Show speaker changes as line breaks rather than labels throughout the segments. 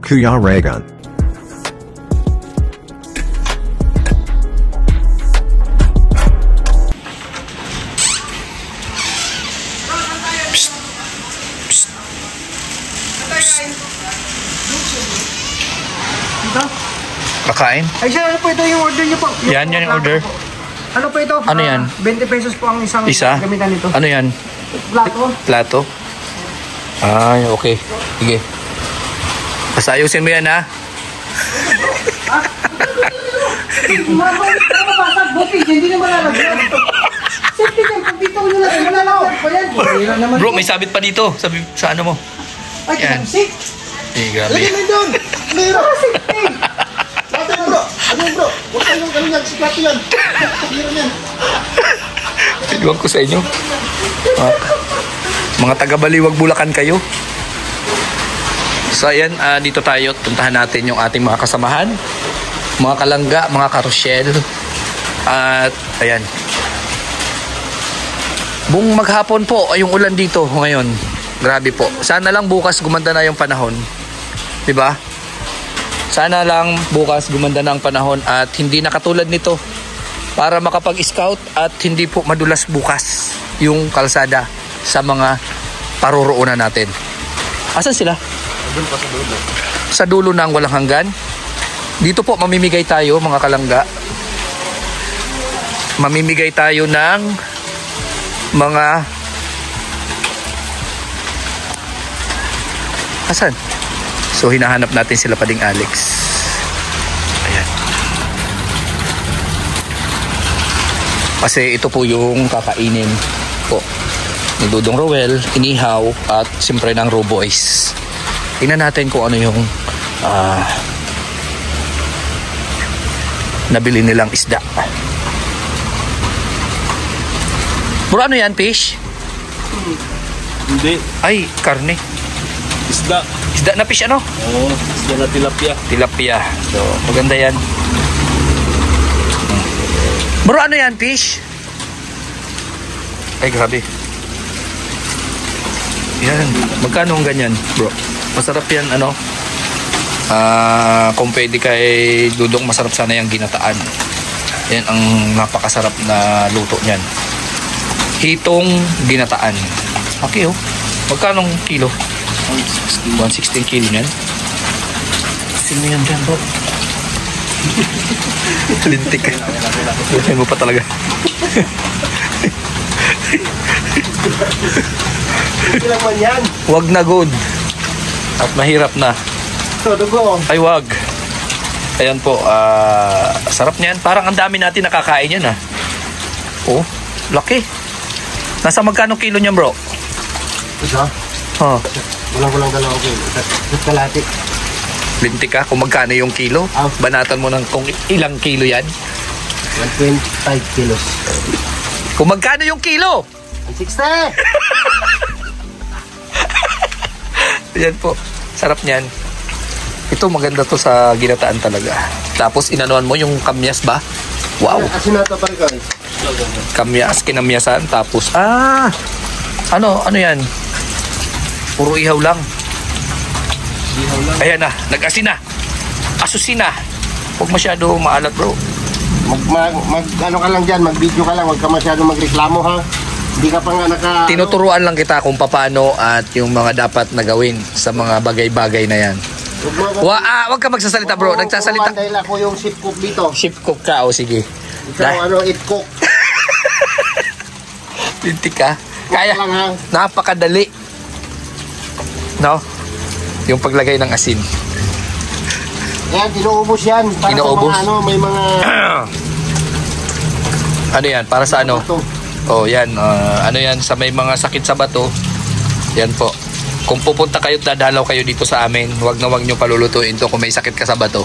Kuya Raygun.
Kakain?
Ay siya, ano po ito yung order niyo po?
Yan yung order.
Ano po ito?
Ano yan?
20 pesos po ang isang
Isa?
gamitan nito.
Ano yan?
Plato.
Plato? Ay, okay. Sige. Basta ayusin mo yan, ha?
Mapapasag, buti, hindi na malalagyan. Safety cam, pag dito nyo natin, malalagyan po yan.
Bro, may sabit pa dito. Sabi, sa ano mo?
Ay,
Yan.
safe.
Grabe.
Lagyan mo doon! Mayroon!
Safety.
Plato yan bro! Ano yan bro? Huwag kayong ganun yan, si plato yan! Mayroon yan!
Iwan ko sa inyo. Mga taga-Baliwag, Bulacan kayo. So ayan, dito tayo. Puntahan natin yung ating mga kasamahan. Mga kalangga, mga karosyel. At ayan. Buong maghapon po ay yung ulan dito ngayon. Grabe po. Sana lang bukas gumanda na yung panahon. 'Di ba? Sana lang bukas gumanda na ang panahon at hindi na katulad nito para makapag-scout at hindi po madulas bukas yung kalsada sa mga paruroonan natin. Asan sila? Sa dulo ng walang hanggan. Dito po mamimigay tayo mga kalangga. Mamimigay tayo ng mga asan? So hinahanap natin sila Pading Alex. Ayan. Kasi ito po yung kakainin po ni Dudong Roel, inihaw at siyempre ng Raw Boys. Tingnan natin kung ano yung nabili nilang isda. Bro, ano yan? Fish?
Hindi.
Ay, karne.
Isda.
Isda na fish ano?
Oo, isda na tilapia.
Tilapia. So, maganda yan. Bro, ano yan? Fish? Ay, grabe. Yan. Magkano ang ganyan, bro? Masarap yan, ano? Kung pwede kay Dudong, masarap sana yung ginataan. Yan ang napakasarap na luto niyan. Hitong ginataan. Okay, oh. Magkano ang kilo? 116 kilo niyan. Sino yan dyan, bro? Lintik ka. Buhay mo pa talaga.
Ilang man yan?
Wag na good. At mahirap na.
So, dugo.
Ay, wag. Ayan po. Sarap niyan. Parang ang dami natin nakakain yan, ha. Oh, laki. Nasa magkano kilo niyan, bro?
Isa?
Oh.
Walang dalawang kilo. Kalati.
Lintik ka kung magkano yung kilo. Banatan mo ng kung ilang kilo yan.
125 kilos.
Kung magkano yung kilo.
160!
Yan po. Sarap niyan. Ito maganda to sa ginataan talaga. Tapos inanuan mo yung kamyas ba? Wow.
Kasi nata pa rin guys.
Kamyas, kinamyasan. Tapos, ano yan? Puro ihaw lang. Ayan na, nag-asin na. Asusin na. Huwag masyado maalat, bro.
Ano ka lang dyan, mag-video ka lang. Huwag ka masyado magreklamo ha. Hindi ka pa nga
Tinuturuan lang kita kung paano at yung mga dapat na gawin sa mga bagay-bagay na yan. Wag ka magsasalita, bro. Nagsasalita.
Dahil ako yung ship cook dito.
Ship cook ka, o sige.
Ikaw eat cook.
Pintik ka. Kaya,
lang, ha?
napakadali. No? Yung paglagay ng asin.
Yan, tinuubos yan. Para
Tinuubos?
sa mga may mga...
Ano yan? Para sa ano?
Bato.
Oh, yan. Ano yan? Sa may mga sakit sa bato. Yan po. Kung pupunta kayo, dadalaw kayo dito sa amin, wag na wag nyo palulutuin to kung may sakit ka sa bato.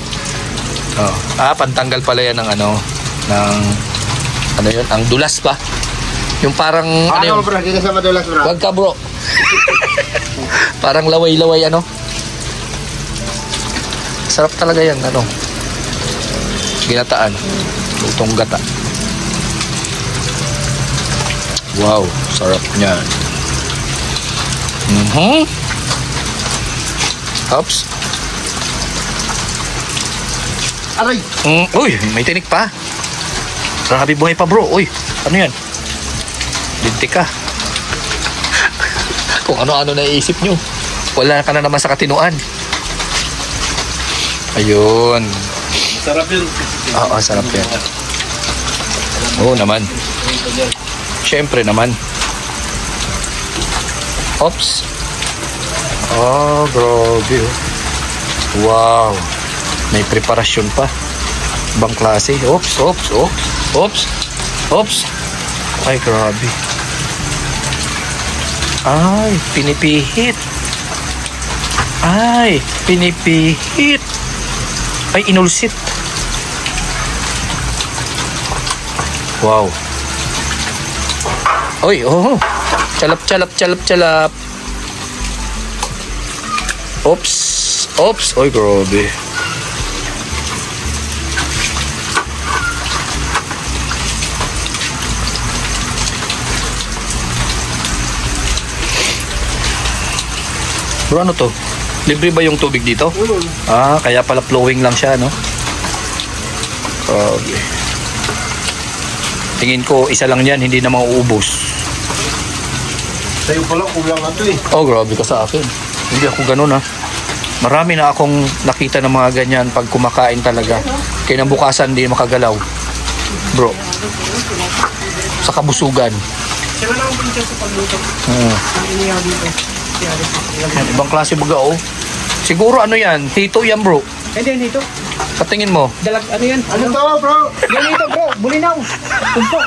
Oh. Pantanggal pala yan ng ano, ng ano yun, ang dulas pa. Yung parang ano yun?
Bro, hindi ka sa madulas, bro.
Wag ka, bro. Parang laway-laway ano. Sarap talaga yan, ano. Ginataan. Lutong gata. Wow, sarap niyan. Oops.
Aray!
Uy, may tinik pa. Grabe buhay pa bro. Uy, ano yan? Lintik ka. Kung ano-ano naiisip nyo. Wala ka na naman sa katinuan. Ayun.
Sarap yun.
Oo, sarap yan. Oo naman. Siyempre naman. Oops. Oh, grabe. Wow. May preparasyon pa. Ibang klase. Oops, oops, oops. Oops. Oops. Ay, grabe. Ay, pinipihit. Ay, pinipihit. Ay, inulsit. Wow. Oy, oh. Chalap, chalap, chalap, chalap. Oops. Oops. Oy, grabe. Bro, ano to? Libre ba yung tubig dito? Ah, kaya pala flowing lang siya, no? Okay. Tingin ko, isa lang yan, hindi na mauubos.
Sa'yo pala, kulang na to eh.
Oh, grabe ka sa akin. Hindi ako ganun, ha. Marami na akong nakita ng mga ganyan pag kumakain talaga. Kinabukasan, hindi makagalaw. Bro. Sa kabusugan.
Siya na lang din sa pagluto. Ang iniyaw dito.
Ibang klase baga, oh. Siguro ano yan? Hito yan, bro.
Hindi, dito.
Patingin mo.
Dalag, ano yan?
Ano to, bro?
Yan dito, bro. Bulinaw. Sumpo.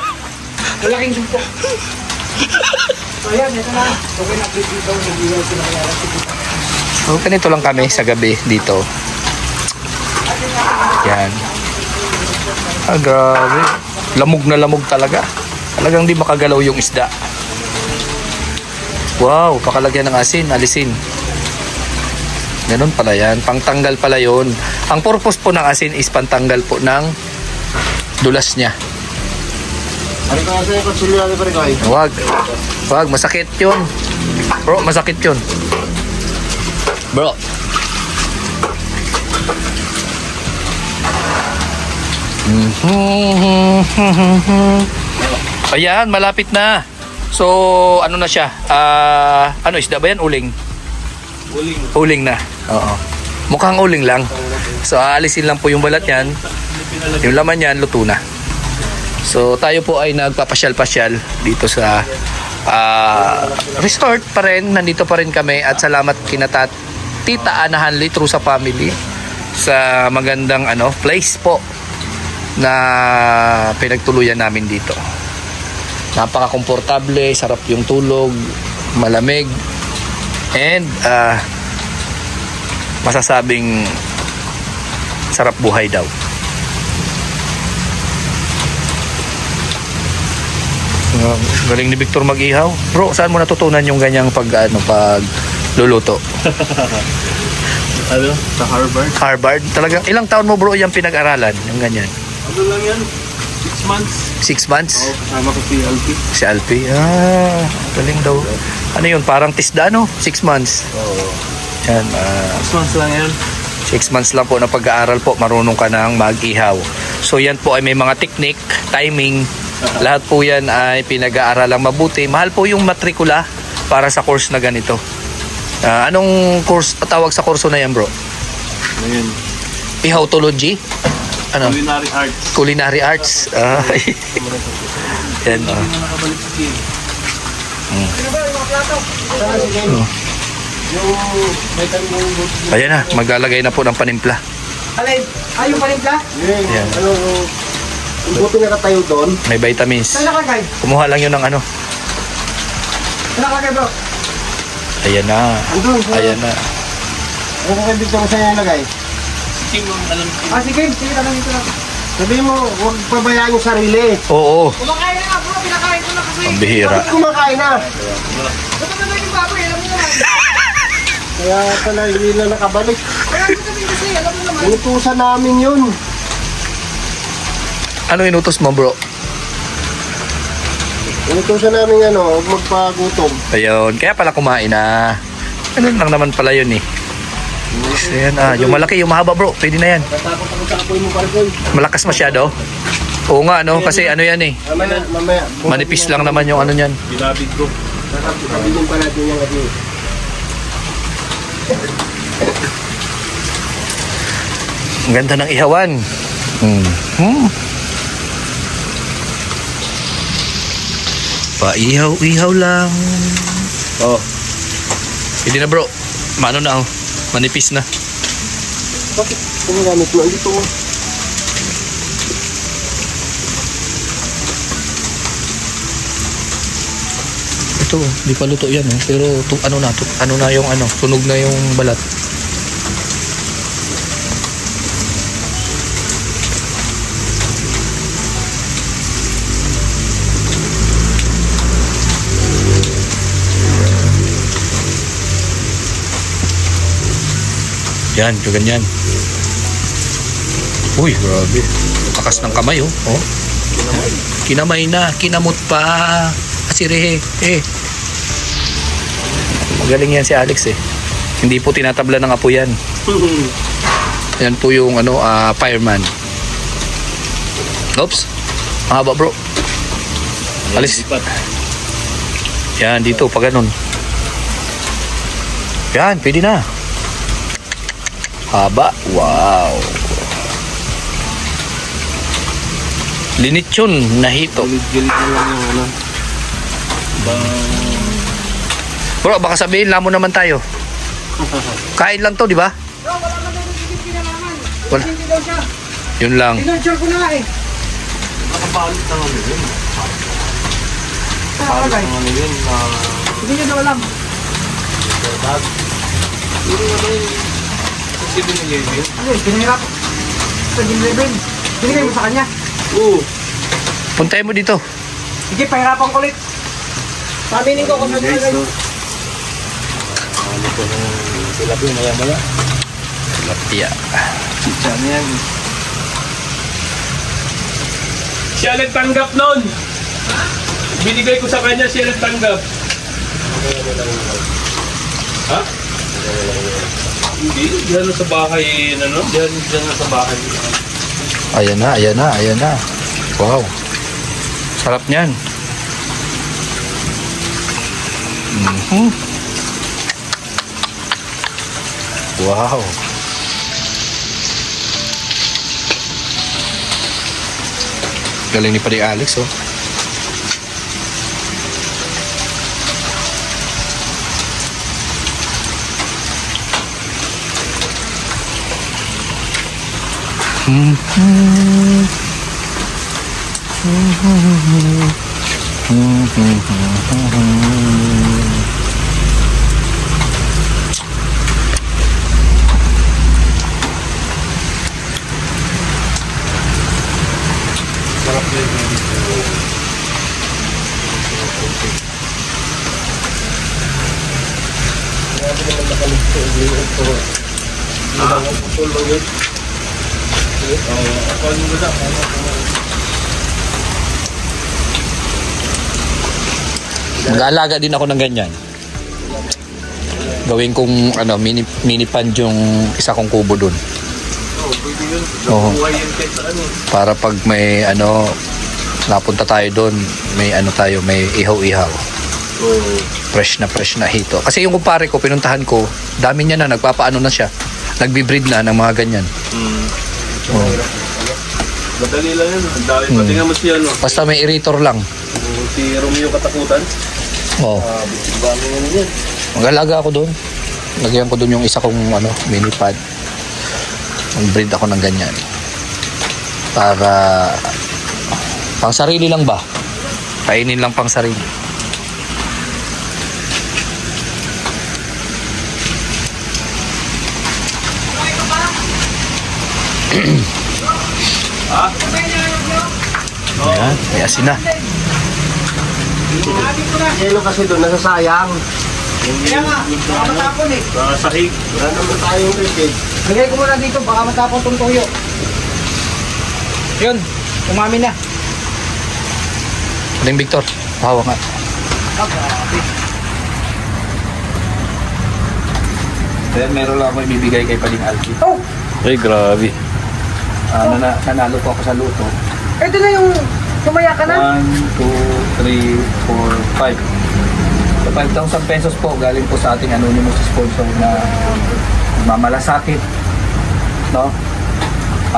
Malaking sumpo. So, yan. Ito na. Okay na update dito. Hindi yan pinakayala.
So, ganito lang kami sa gabi dito. Yan. Ah, grabe. Lamog na lamog talaga. Talagang di makagalaw yung isda. Wow, pakalagyan ng asin, alisin. Ganun pala yan. Pangtanggal pala yun. Ang purpose po ng asin is pantanggal po ng dulas niya.
Ano ka sa'yo, konsulyo namin pa rin kayo?
Wag. Wag, masakit yun. Bro, masakit yun. Bro. Ayan, malapit na. So, ano na siya? Ano, isda ba yan? Uling?
Uling.
Uling na. Oo. Mukhang uling lang. So, aalisin lang po yung balat yan. Yung laman yan, luto na. So, tayo po ay nagpapasyal-pasyal dito sa resort pa rin. Nandito pa rin kami. At salamat kina Tita Ana Hanley, True sa Family, sa magandang place po na pinagtuluyan namin dito. Napaka-komportable, sarap yung tulog, malamig, and masasabing sarap buhay daw. Galing ni Victor mag-ihaw. Bro, saan mo natutunan yung ganyang pagluluto?
Ano? Sa Harvard?
Harvard? Talagang ilang taon mo bro yung pinag-aralan? Yung ganyan?
Ano lang yan? 6 months.
6 months?
Oo, kasama ko si Alpi.
Si Alpi? Ah, galing daw. Ano yun? Parang tisda, no? 6 months.
Oo.
Yan.
6 months lang yan.
6 months lang po na pag-aaral po, marunong ka nang mag-ihaw. So yan po ay may mga technique, timing, lahat po yan ay pinag-aaralang mabuti. Mahal po yung matrikula para sa course na ganito. Anong course, tawag sa kurso na yan bro?
Ngayon.
Ihawtology? Ano?
Culinary arts.
Culinary arts. Yan
Hindi na nakabalik sa game.
Ayan na, maglalagay na po ng panimpla.
Alay, yung panimpla?
Yan.
Ano, yung buti nakatayo doon.
May vitamins.
Saan nakagay?
Kumuha lang yun ng ano.
Saan nakagay bro?
Ayan na.
Andun.
Ayan na.
Ano ka dito mo sa'yo nilagay?
King ang alam ko.
Sige, sige, tanong dito lang.
Sabihin mo, huwag pabayaan yung sarili.
Oo.
Kumakain na nga bro, pinakain ko na kasi.
Ang bihira.
Bakit kumakain na?
Ba't naman yung baboy, alam mo naman.
Kaya pala hindi na nakabalik.
Kaya mo sabihin kasi, alam mo naman.
Inutusan namin yun.
Ano inutos mo bro?
Inutusan namin huwag magpagutom.
Ayun, kaya pala kumain na. Ganun lang naman pala yun eh. Ayan, yung malaki, yung mahaba bro, pwede na yan.
Tatakot ako sa apoy mo, Parkoy.
Malakas masyado. Oo nga, no? Kasi ano yan eh.
Mamaya.
Manipis lang naman yung ano niyan.
Binabig ko.
Sabihin pa natin yung ano.
Ang ganda ng ihawan. Paihaw-ihaw lang.
Oh.
Hindi na bro. Mano na oh. Manipis na.
Bakit? Kung gamit mo, andito mo.
Ito, di pa luto yan eh. Pero ano na yung ano, tunog na yung balat. Yan, ganyan. Uy, grabe. Takas ng kamay oh. Oh. Kinamay na, kinamot pa. Asirehe. Magaling yan si Alex eh. Hindi po tinatabla ng apo yan. Yan po yung ano, fireman. Oops. Mahaba bro. Alis. Yan, dito, pa ganun. Yan, pwede na. Haba. Wow. Linitsyon na hito.
Gilit na lang yung ano.
Bro, baka sabihin lamo naman tayo. Kain lang to, di ba?
Wala man daw hindi kinalaman.
Wala.
Hindi daw siya.
Yun lang.
Pinunture ko na eh.
Nakapalit na ano yun.
Nakakagay.
Palit na ano yun.
Hindi niya daw alam.
Hindi na ba yung... Kasi binigay mo yun?
Ano eh, pinahirap. Sa Ginleven. Binigay mo sa kanya.
Oo.
Puntahin mo dito.
Sige, pahirapan ko ulit. Sabi ko kung
Guys,
nagagay.
no? Ano ko na tilapia maya-maya.
Tilapia.
Chicha na yan. Siya nagtanggap nun. Binigay ko sa kanya, siya nagtanggap. Ha? Hindi, diyan na sa bahay, ano? Diyan na sa bahay.
Ayan na. Wow. Sarap niyan. Wow. Galing ni Pari Alex, oh. Mag-aalaga din ako ng ganyan. Gawin kong ano, mini pan yung isa kong kubo doon.
Oo, pwede yun.
Oo.
Buhay yan kahit sa ano.
Para pag may ano, napunta tayo doon, may ano tayo, may ihaw-ihaw.
Oo.
Fresh na hito. Kasi yung kumpare ko, pinuntahan ko, dami niya na, nagpapaano na siya. Nagbi-breed na ng mga ganyan. Oh.
Madali lang yun. Ang dami. Pati nga mas yan, no?
Basta may irritor lang.
Si Romeo Katakutan.
Oh.
Dami nga yun.
Mag-alaga ako doon. Lagyan ko doon yung isa kong ano, mini pad. Mag-breed ako ng ganyan. Para pang sarili lang ba? Kainin lang pang sarili. Ayan, may asin na.
Yelo kasi doon, nasasayang.
Kaya nga, baka matapon eh.
Sahig.
Wala naman tayong repeat.
Lagay ko muna dito, baka matapon tong tuyo. Yun, umami na.
Aling Victor, hawa nga. Then meron lang ako ibibigay kay Paling Alki.
Oh!
Ay, grabe.
Nanalo po ako sa luto.
Ito na yung sumaya ka na.
1, 2, 3, 4, 5. So 5,000 pesos po galing po sa ating anonymous sponsor na mamalasakit, no?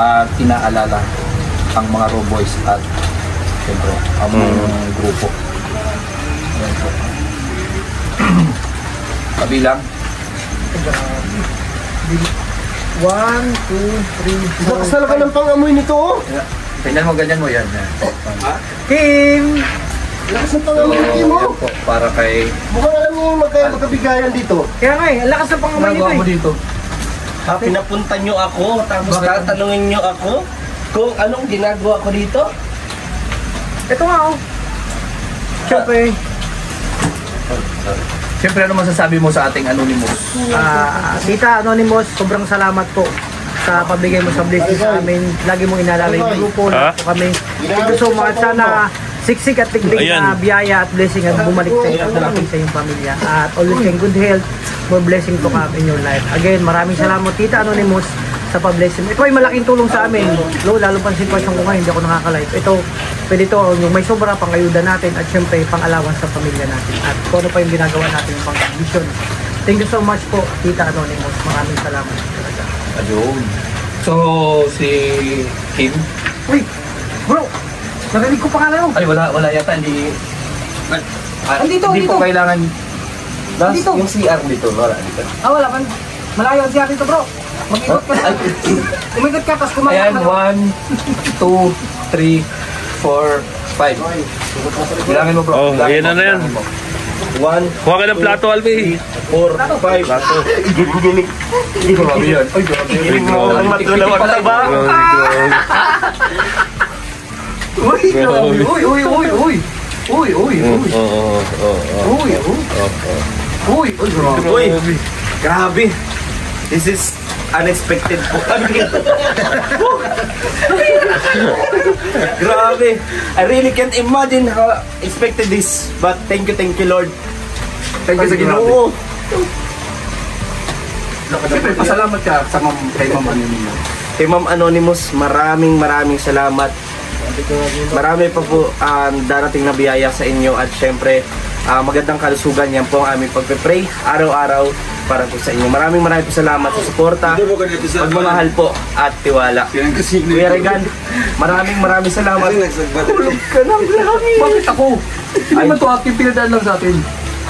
At inaalala ang mga Raw Boys at siyempre ang mga grupo. Ayan po. Kabilang
1, 2, 3, 4,
Lakas talaga ng pangamoy nito, oh.
ganyan mo yan.
Kim!
Lakas ng pangamoy nito, mo.
Ayan po, para kay
Mukhang alam niyo yung magkabigayan dito.
Kaya nga ang lakas ng pangamoy nito
mo
eh.
dito.
Pinapunta nyo ako, tapos
Bakit?
tatanungin nyo ako kung anong ginagawa ko dito.
Ito nga oh. Siyempre,
Siyempre, ano masasabi mo sa ating anonymous?
Tita Anonymous, sobrang salamat po sa pabigay mo sa blessing sa amin. Lagi mong inaalala yung grupo na po kami. Thank you so much. Sana siksik at tiglig na biyaya at blessing at bumalik sa iyo at dalapin sa iyong pamilya. At always in good health, more blessing to come in your life. Again, maraming salamat Tita Anonymous sa pa-blessing. Ito ay malaking tulong sa amin. Lalo pa sa sitwasyon ko ngayon, hindi ako nakaka-live. Ito, pwede ito yung may sobra pang ayuda natin at syempre pang-alawan sa pamilya natin. At kung ano pa yung ginagawa natin yung pang-mission. Thank you so much po, Tita Anonymous. Maraming salamat talaga.
Ayun. So, si Kim?
Uy, bro! Narinig ko pangalan mo.
Ay, wala yata. Hindi
Andito,
hindi po
andito.
kailangan.
Andito.
Yung CR dito, wala dito.
Wala man. Malayo ang siya dito, bro. Mag-ikot ka. Umikot ka, tapos kumain
Ayan,
ka.
1, 2, 3, 4, 5. Bilangin mo, bro.
Oh,
Bilangin
ayan
mo,
na yan.
bilangin mo.
1,
Kuha ka ng plato, Alpi.
4, 5.
Plato.
Grabe yan. Ay, grabe yan.
Ay, grabe.
Ang matulaw ang taba. Uy, grabe. Uy.
Uy, grabe. This is unexpected po. Grabe. I really can't imagine how expected this. But thank you Lord.
Thank you sa Ginoo. Siyempre, pasalamat ka sa kay Ma'am Anonymous.
Kay Ma'am Anonymous, maraming salamat. Marami pa po darating na biyaya sa inyo at syempre magandang kalusugan. Yan po ang aming pagpe-pray araw-araw para po sa inyo. Maraming po salamat sa suporta, pagmamahal po at tiwala. Kuya Regan, maraming salamat. Hulog ka ng langit.
Bakit ako? Hindi man ito ating pinadaan lang sa atin.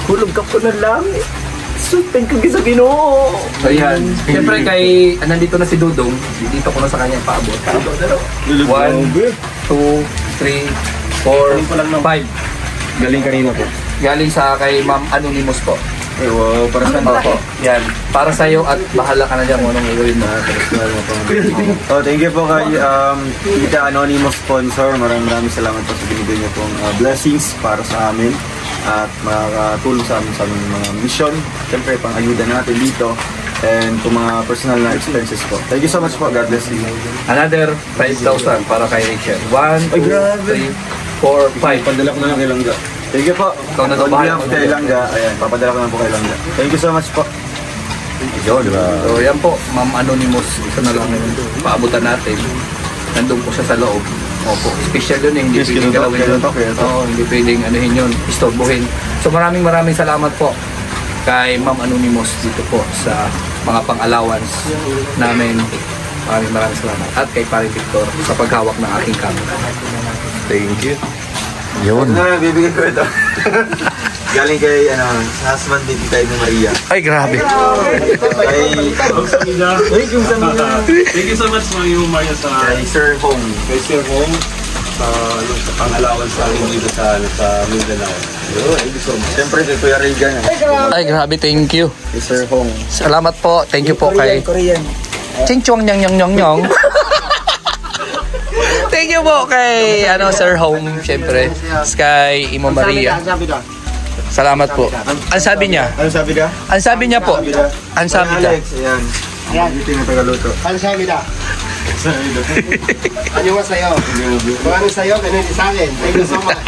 Hulog ka po ng langit. So, thank you sa Ginoo.
Ayan. Siyempre kay, nandito na si Dudong, dito ko na sa kanya paabot. 1, 2, 3, 4, 5.
Galing kanina po.
Galing sa kay Ma'am Anonymous po.
Ay, wow. Para sa
Opo. Yan. Para sa iyo at bahala ka na dyan kung anong gagawin mo.
Oh, thank you po kay Tita Anonymous sponsor. Maraming salamat po sa binigay niyo pong blessings para sa amin at makakatulong sa amin sa aming mga mission. Siyempre, pang ayuda natin dito and kung mga personal na expenses po. Thank you so much po. God bless you.
Another 5,000 para kay Rachel. 1, 2, 3, 4, 5.
Padala ko na lang kay Langga. Thank you po.
Ikaw na daw
On
bahala.
behalf kay Langga. Ayan, papadala ko na po kay Langga. Thank you so much po.
Yun. So yan po, Ma'am Anonymous. Ito na lang yung paabutan natin. Nandun po siya sa loob. Opo, special yun eh. Hindi
Yes,
pwedeng galawin yun.
kaya to.
Oo, hindi pwedeng anuhin yun, istorbohin. So maraming salamat po kay Ma'am Anonymous dito po sa mga pang-allowance namin. Maraming salamat. At kay Pare Victor sa paghawak ng aking camera.
Thank you.
Yun.
Bibigyan ko ito. Galing kay husband ni Tita Maria.
Ay, grabe.
Kay
Thank you so much, Ma'am Maria, sa
Sir Hong.
kay Sir Hong sa pang-alawan sa akin dito sa Mindanao. Thank you so much.
Siyempre kay Kuya Regan.
Ay, grabe. Thank you.
Kay Sir Hong.
Salamat po. Thank you po kay Ching Chong Nyang Nyang Nyang Nyang. Thank you po kay Sir Home, syempre. Kay Imo Maria. Salamat po. Ang sabi niya?
Ano sabi ka?
Ang sabi niya po. Ang sabi niya.
Alex, ayan. Ang ito yung tagaluto.
Ano sabi na? Ano nga sa'yo? Kung ano sa'yo, ganun din sa akin. Thank you so much.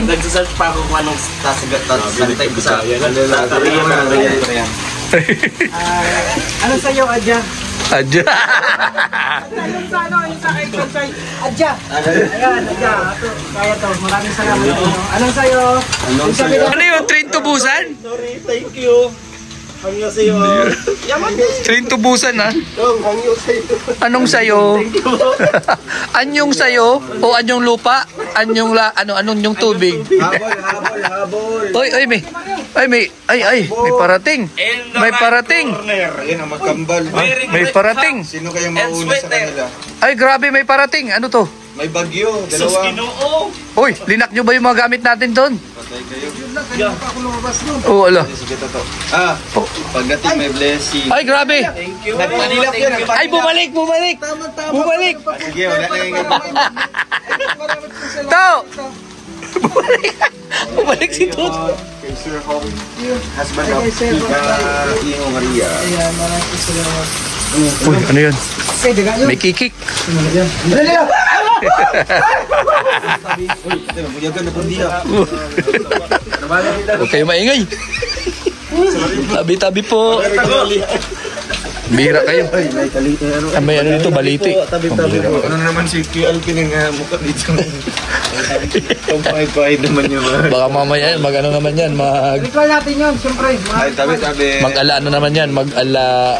Nagsasearch pa ako kung anong type ko sa
Ano sa'yo, Adja?
Adya.
Anong sa ano? Anong sa kay Konsay? Adja! Ayan, Adja. Ito, kaya to. Maraming salamat po. Anong sa'yo?
Ano yun? Train to Busan?
Sorry, thank you. Hangyo sa'yo.
Train to Busan, ha?
Hangyo sa'yo.
Anong sayo? Anyong sayo? O anyong lupa? Anyong anong yung tubig?
Habol.
May parating. May parating.
Ayan ang magkambal.
May parating.
Sino kayang mauna sa kanila?
Ay, grabe, may parating. Ano to?
May bagyo, dalawa.
Uy, linak nyo ba yung mga gamit natin doon?
Patay kayo.
Oo, ala.
Sige, totoo. Pagdating may blessing.
Ay, grabe.
Nagpanilap yun.
Ay, bumalik.
Sige, wala na yung
Tao! Bumalik si Toto.
Kay Sir Hong, husband of Ingo Maria.
Uy, ano yun? May kikik.
Buyagan na po diya.
Huwag kayo maingay. Tabi-tabi po. Bira kayo. May ano dito, baliti.
Ano naman si QL pinangamukha dito? Pampay-pay naman yung mga.
Baka mamaya mag-ano naman yan,
Recall natin yun, siyempre.
Ay, tabi-tabi.
mag-ala ano naman yan, mag-ala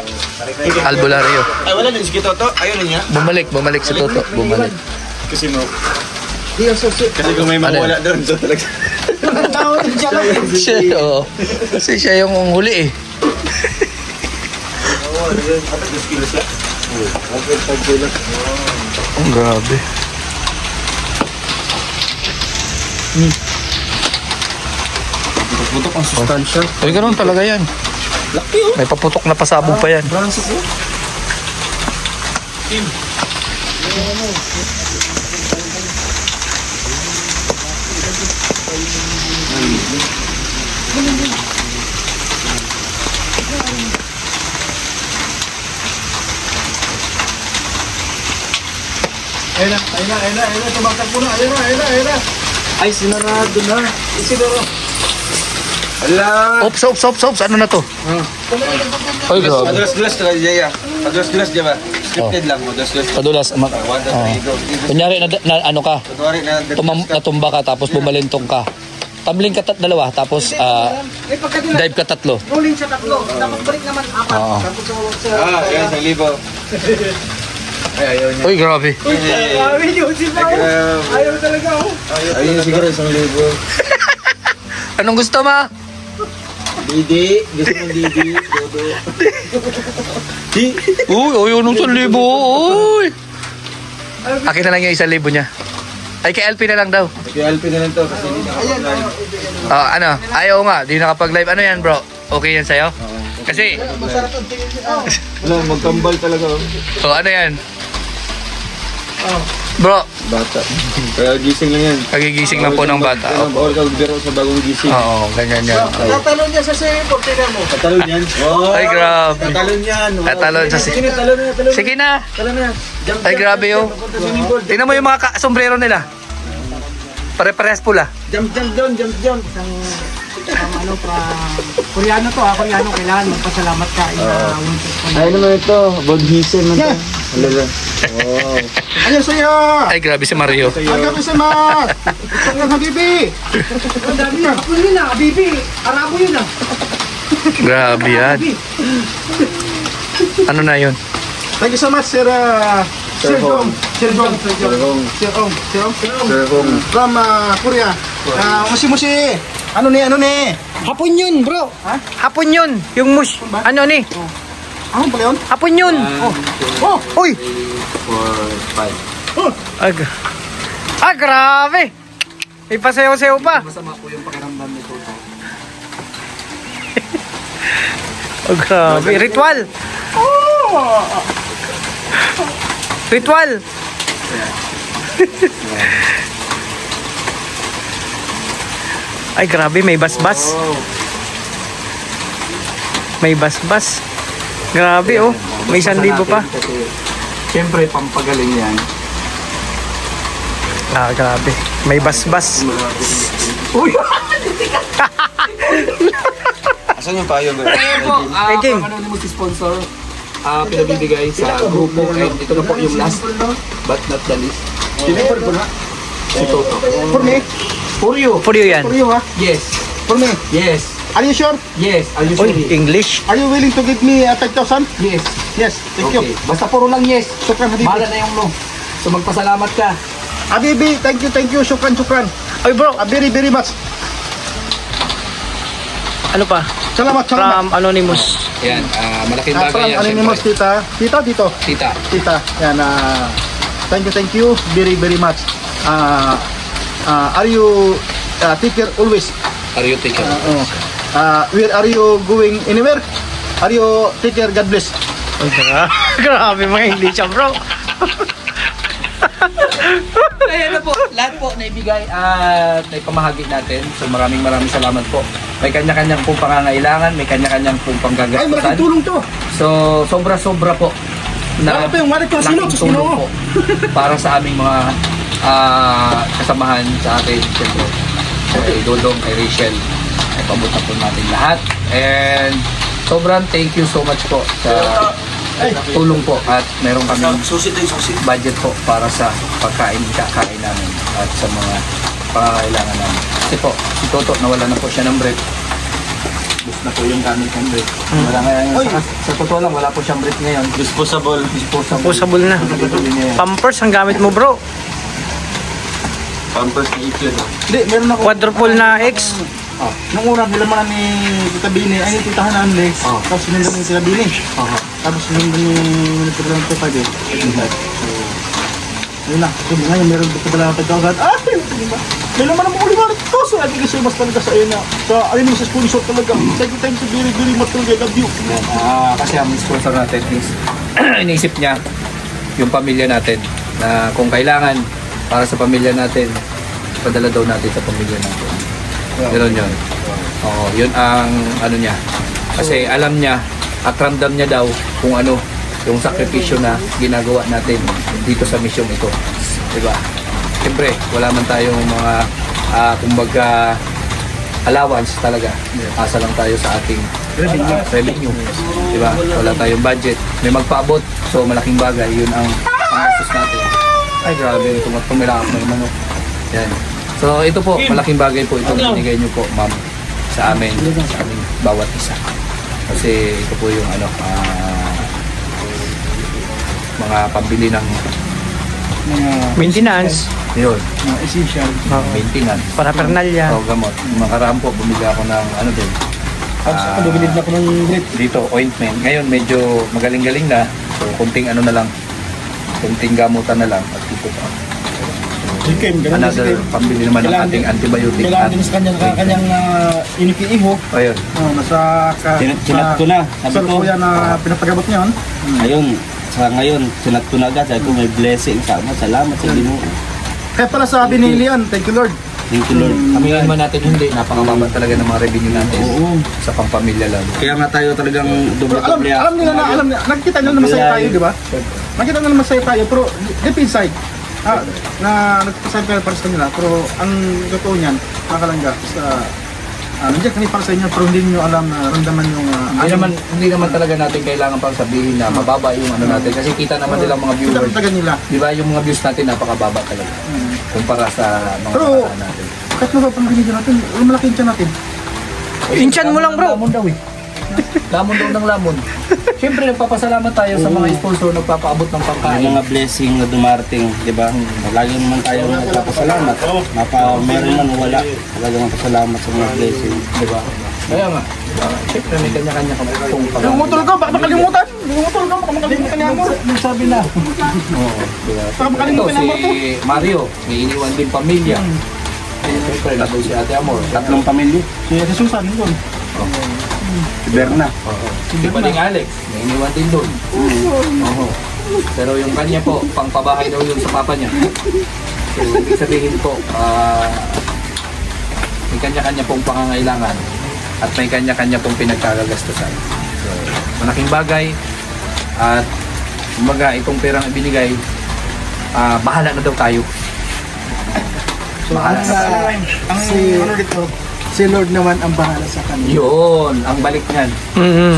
albularyo.
Ay, wala din si Toto. Ayun niya.
Bumalik si Toto. Bumalik.
Kasi kung may mawala doon, so talaga.
Siya, oo. Kasi siya yung huli eh. Ang grabe.
Putok ang sustansya.
Ay, ganun talaga yan. May paputok na pasabog pa yan.
Ayun na. Tumaktak po na. Ayun na.
Ay, sinarado na.
Isidoro.
Ala!
Ops. Ano na to? Ay, grabe.
Padulas-dulas talaga Jaya. Padulas-dulas diba? Scripted lang. Padulas-dulas.
Padulas. Kunyari na ano ka,
Kunwari na
natumba ka tapos bumalintong ka. Tumbling ka dalawa tapos
May pagkadila.
dive ka tatlo.
Rolling siya 3. Tapos balik naman 4.
Oo.
Tapos sa...
yan, 1,000. Ay, ayaw niya.
Uy, grabe.
Grabe yun si Pao. Ayaw talaga oh.
Ayaw niya siguro 1,000.
Anong gusto ma?
Didi. Gusto mo Didi? Dodo.
Uy, ayaw nung 1,000. Uy. Akin na lang yung 1,000 niya. Ay, kay LP na lang daw.
Kay Alpin na lang to kasi hindi nakapag-live.
Ano? Ayaw nga, di nakapag-live. Ano yan, bro? Okay yan sa'yo? Kasi,
Wala, magkambal talaga.
so ano yan? Bro,
Bata. Kaya gising lang yan.
kagigising lang po ng bata.
Kailangan bawal ka magbiro sa bagong gising.
Oo, ganyan yan.
Tatalon niya sa sipot. Tingnan mo.
Tatalon yan. Oh,
Ay, grabe.
Tatalon yan.
Tatalon sa
Talon na.
Sige na. Ay, grabe yun. Tingnan mo yung mga sombrero nila. Pare-parehas pula.
Jump down. Isang Koreano to Koreano. Kailangan magpasalamat ka.
Ay naman ito. Bodhisen na ito. Halala. Wow.
Ayun sa'yo!
Ay, grabe si Mario.
Agabi sa mat! Ito ng habibi!
Ang dami na. Ako yun na. Bibi. Arabo yun na.
Grabe yan. Ano na yun?
Thank you so much, Sir Hong. Sir Hong. From Korea. Musi. Ano ni?
Hapon yun bro.
Hapon yun. Yung ano ni?
Ano pala yun?
Hapon yun. Uy.
4, 5.
Grabe. May pasayaw-sayaw pa.
Masama po yung pakiramdam nito.
Grabe. Ritual. Ritual. Ay, grabe. May basbas. May basbas. Grabe, oh. May 1,000 pa.
Siyempre, pampagaling yan.
Ah, grabe. May basbas.
Asan yung payo, bro?
Kaya po,
Peking.
pang anonymous sponsor, pinabibigay sa grupo. And ito na po yung last but not the least. Si Toto.
For me?
For you.
For you yan.
For you, ha?
Yes.
For me?
Yes.
Are you sure?
Yes. Are you
Uy,
sorry?
English.
Are you willing to give me 5,000?
Yes.
Yes, thank
Okay.
you.
Basta puro lang yes.
Shukran, Habibi.
Bahala na yung no. So magpasalamat ka.
Habibi, thank you. Shukran.
Oy bro,
Very, very much.
ano pa?
Salamat.
From Anonymous.
Yan. Malaking
From
bagay yan.
Anonymous,
syempre.
dito.
Tita.
Yan, thank you. Very, very much. Are you take care always?
Are you taken?
Where are you going anywhere? Are you take care? God bless.
Grabe mga English bro.
Kaya na po, lahat po naibigay at naipamahagi natin. So maraming salamat po. May kanya-kanyang pong pangangailangan, may kanya-kanyang pong
Ay,
panggagastusan.
malaking tulong to.
So sobra-sobra po.
Lalo pa yung wallet ko, sino?
laking tulong po para sa aming mga kasamahan sa atin. Siyempre, kay Dodong, kay Rachel. Ay pabot na po natin lahat. And sobrang thank you so much po sa tulong po at meron kami budget po para sa kakain namin at sa mga pangangailangan namin. Kasi po, si Toto nawala na po siya ng brief. Bus na po yung gamit ng brief. Wala ngayon. Sa totoo lang, wala po siyang brief ngayon.
Disposable.
Pusable na. Pampers ang gamit mo bro.
Pampers ni Itlog.
Hindi, meron ako.
Quadruple na X.
Nung una, nilaman ni Tita Bini, ay titahan na Anlex. Tapos sinundan ni Tita Bini. Tapos sinundan ni Manipurang Tita Bini. Ayun na. So, ngayon meron dito pala ng tagkawagad. May laman naman ulit mga ito. So, I think kasi mas talaga sa ayun na. Sa ayun mo sa sponsor talaga. Thank you very, very much talaga. Love you.
Kasi ang sponsor natin is iniisip niya yung pamilya natin na kung kailangan para sa pamilya natin, padala daw natin sa pamilya natin. Ganoon yun. Oo, yun ang ano niya. Kasi alam niya at ramdam niya daw kung ano yung sakripisyo na ginagawa natin dito sa misyong ito. Diba? Siyempre, wala man tayong mga kumbaga allowance talaga. Asa lang tayo sa ating revenue. Diba? Wala tayong budget. May magpaabot. So, malaking bagay. Yun ang panggastos natin. Ay, grabe. Tumilakap na naman. Yan. So, ito po, malaking bagay po itong binigay niyo po, ma'am, sa amin bawat isa. Kasi ito po yung mga pambili ng
Maintenance.
yun,
Essential.
maintenance.
Paraphernalia.
O gamot. Makaraan po, bumili ako ng ano din.
Bumilid na ako ng grip.
Dito, ointment. Ngayon, medyo magaling-galing na. So, kunting ano na lang. Kunting gamutan na lang. At dito pa.
Chicken, ganun din si
Another
Kim.
pambili naman ng ating antibiotic.
Kailangan din sa kanyang inikiiho.
Ayun.
Nasa
Sinat ko na. Sabi
Sabi
ko,
ko yan na pinapagabot niya.
ngayon, sinat ko na agad. Sabi ko, may blessing sa mo. Salamat sa Ginoo.
Kaya pala sabi ni Leon, thank you Lord.
Thank you, Lord.
Sabihin man natin hindi, napakababa talaga ng mga revenue natin sa pampamilya lang.
Kaya nga tayo talagang doble-doble.
Alam nila na, nakikita nyo na masaya tayo, di ba? Nakikita nyo na masaya tayo, pero deep inside, na nagpasabi kayo para sa kanila, pero ang totoo niyan, nakalangga, nandiyan kami para sa inyo, pero hindi nyo alam na ramdaman yung...
Hindi naman talaga natin kailangan pang sabihin na mababa yung ano natin kasi kita naman nila mga
Kita
viewers.
talaga nila.
Di ba yung mga views natin napakababa talaga kumpara sa mga
Pero,
kataan natin.
kahit mababang binigyan natin, malaki yung tiyan natin.
Inchan mo lang bro.
Lamon daw eh. Lamon daw ng lamon. Siyempre nagpapasalamat tayo sa mga sponsor nagpapaabot ng
Yung
pangkain.
mga blessing na dumarating, di ba? Lagi naman tayo nagpapasalamat. Meron man o wala. Talagang magpasalamat sa mga blessing.
Di ba? Kaya nga. Siyempre may kanya-kanya kung pangkain.
Lumutol ka, baka makalimutan! Lumutol ka, baka makalimutan niya mo!
Sabi na. Oo. Diba?
Baka
Ito
makalimutan niya mo to!
si Mario, may iniwan din pamilya. Siyempre nandun si Ate Amor.
Tatlong pamilya.
Si Susan, doon.
Si Berna.
Si Paling Alex, may iniwan din doon. Oo. Pero yung kanya po, pangpabahay daw yun sa papa niya. So, ibig sabihin po, may kanya-kanya pong pangangailangan at may kanya-kanya pong pinagkagagastusan. So, malaking bagay at kumbaga itong perang ibinigay, bahala na daw tayo.
So, ano dito, si Lord naman ang bahala sa kanila.
Yun, ang balik niyan.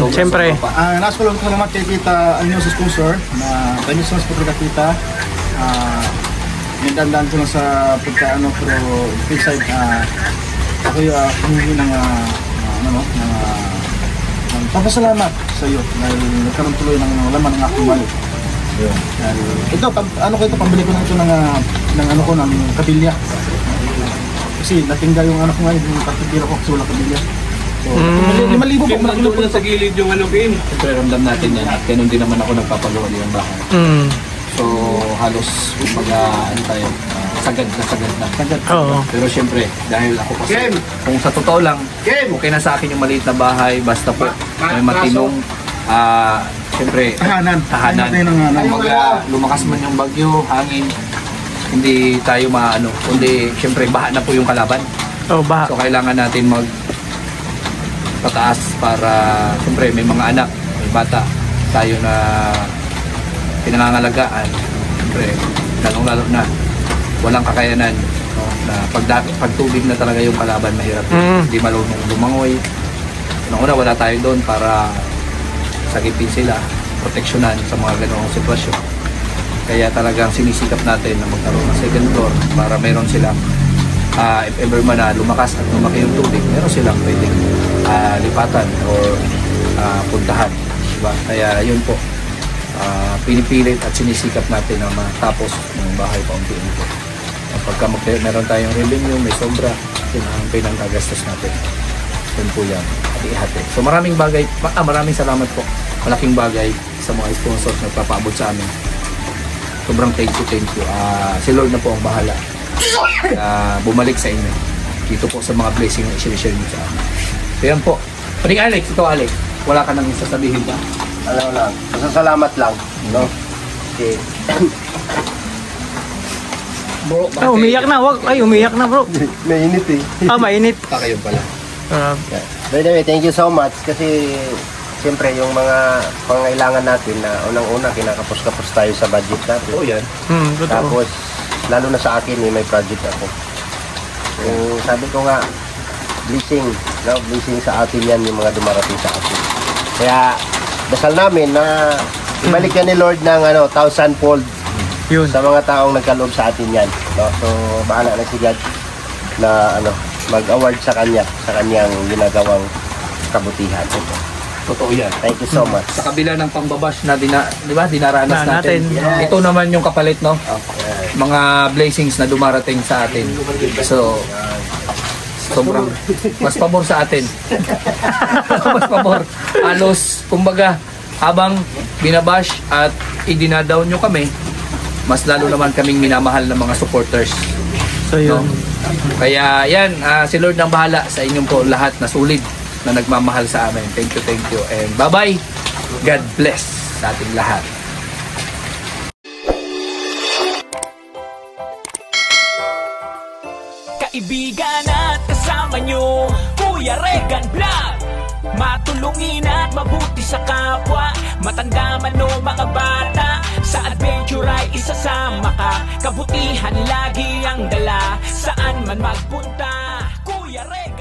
Siyempre.
Nasa ko lang salamat kay Tita Anyo sa sponsor na thank you so much po kay Tita. Nagdandaan ko lang sa pagkaano pero inside ako yung humingi ng papasalamat sa iyo dahil nagkaroon tuloy ng laman ng aking wallet. Ito, pambili ko na ito ng ano ko, ng kabilya. Kasi natingga yung ano ko ngayon, yung katitira ko kasi walang kabilya. So, 5,000 po, malaki na po.
Sa gilid yung ano, Kim.
Siyempre, ramdam natin yan. At ganun din naman ako nagpapagawa ng bahay. So, halos, sagad na.
Oo.
Pero siyempre, dahil ako kasi, kung sa totoo lang, okay na sa akin yung maliit na bahay, basta po, may matinong, siyempre, tahanan. Kumbaga, lumakas man yung bagyo, hangin, hindi tayo kundi siyempre baha na po yung kalaban.
Oh, baha.
So kailangan natin pataas para siyempre may mga anak, may bata tayo na pinangangalagaan. Siyempre, lalong-lalo na walang kakayanan, no? Na pag tubig na talaga yung kalaban, mahirap. Hindi marunong lumangoy. Una wala tayo doon para sagipin sila, proteksyonan sa mga ganong sitwasyon. Kaya talagang sinisikap natin na magkaroon ng second floor para meron silang if ever man na lumakas at lumaki yung tubig, meron silang pwedeng lipatan or puntahan, diba? Kaya yun po, pinipilit at sinisikap natin na matapos ng bahay paunti-unti. Pagka meron tayong revenue, may sobra, yun ang pinanggagastos natin. Yun po yan, hati-hati. So maraming salamat po, malaking bagay sa mga sponsors na nagpapaabot sa amin. Sobrang thank you. Si Lord na po ang bahala. Bumalik sa inyo. Dito po sa mga blessing na i-share nyo sa amin. So yan po. Paring Alex, ito Alex. Wala ka nang sasabihin ba?
Alam lang. Masasalamat lang. No? Okay.
Bro,
Umiyak na. Umiyak na bro.
Mainit eh.
Mainit.
Kayo pala.
By the way, thank you so much kasi siyempre yung mga pangailangan natin na unang-una kinakapos-kapos tayo sa budget natin.
Oo yan.
Tapos lalo na sa akin may project ako. Yung sabi ko nga blessing sa atin yan yung mga dumarating sa atin. Kaya dasal namin na ibalik yan ni Lord ng 1,000-fold sa mga taong nagkaloob sa atin yan. No? So bahala na si God na mag-award sa kanyang ginagawang kabutihan.
Totoo yan.
Thank you so much.
Sa kabila ng pangbabash na dinaranas natin.
Yes.
Ito naman yung kapalit, no? Mga blessings na dumarating sa atin. So, sobrang mas pabor sa atin. Mas pabor. Halos, kumbaga, habang binabash at idinadown nyo kami, mas lalo naman kaming minamahal ng mga supporters.
So yun.
No? Kaya yan, si Lord nang bahala sa inyong po lahat na sulit na nagmamahal sa amin. Thank you. And bye-bye. God bless sa ating lahat.
Kaibigan at kasama nyo, Kuya Regan Vlog. Matulungin at mabuti sa kapwa, matanda man o mga bata. Sa adventure ay isasama ka, kabutihan lagi ang dala. Saan man magpunta, Kuya Regan.